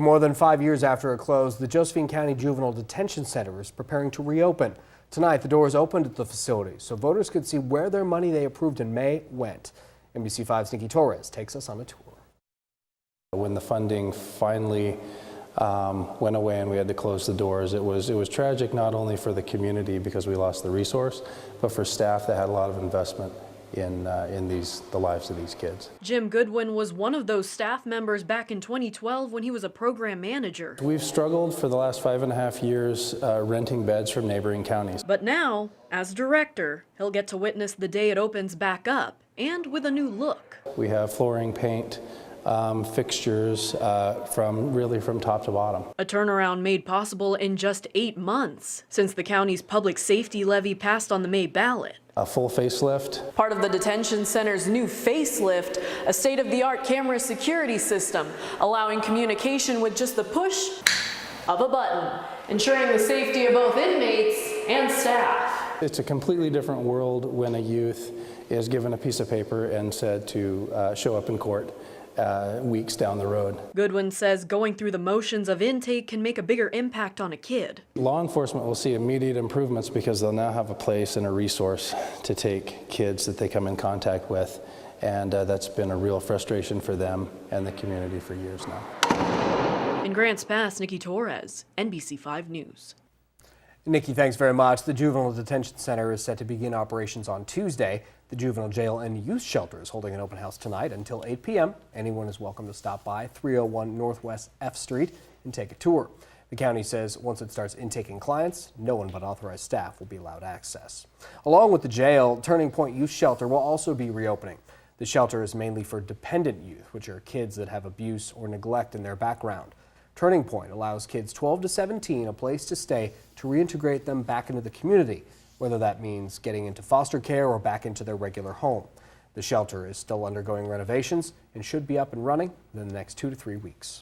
More than 5 years after it closed, the Josephine County Juvenile Detention Center is preparing to reopen. Tonight, the doors opened at the facility so voters could see where their money they approved in May went. NBC5's Nikki Torres takes us on a tour. When the funding finally went away and we had to close the doors, it was tragic not only for the community because we lost the resource, but for staff that had a lot of investment in the lives of these kids. Jim Goodwin was one of those staff members back in 2012 when he was a program manager. We've struggled for the last 5.5 years renting beds from neighboring counties. But now, as director, he'll get to witness the day it opens back up and with a new look. We have flooring, paint, fixtures from top to bottom. A turnaround made possible in just 8 months since the county's public safety levy passed on the May ballot. A full facelift. Part of the detention center's new facelift, a state-of-the-art camera security system, allowing communication with just the push of a button, ensuring the safety of both inmates and staff. It's a completely different world when a youth is given a piece of paper and said to show up in court weeks down the road. Goodwin says going through the motions of intake can make a bigger impact on a kid. Law enforcement will see immediate improvements because they'll now have a place and a resource to take kids that they come in contact with, and that's been a real frustration for them and the community for years now. In Grants Pass, Nikki Torres, NBC5 News. Nikki, thanks very much. The Juvenile Detention Center is set to begin operations on Tuesday. The Juvenile Jail and Youth Shelter is holding an open house tonight until 8 p.m. Anyone is welcome to stop by 301 Northwest F Street and take a tour. The county says once it starts intaking clients, no one but authorized staff will be allowed access. Along with the jail, Turning Point Youth Shelter will also be reopening. The shelter is mainly for dependent youth, which are kids that have abuse or neglect in their background. Turning Point allows kids 12 to 17 a place to stay to reintegrate them back into the community, whether that means getting into foster care or back into their regular home. The shelter is still undergoing renovations and should be up and running in the next 2 to 3 weeks.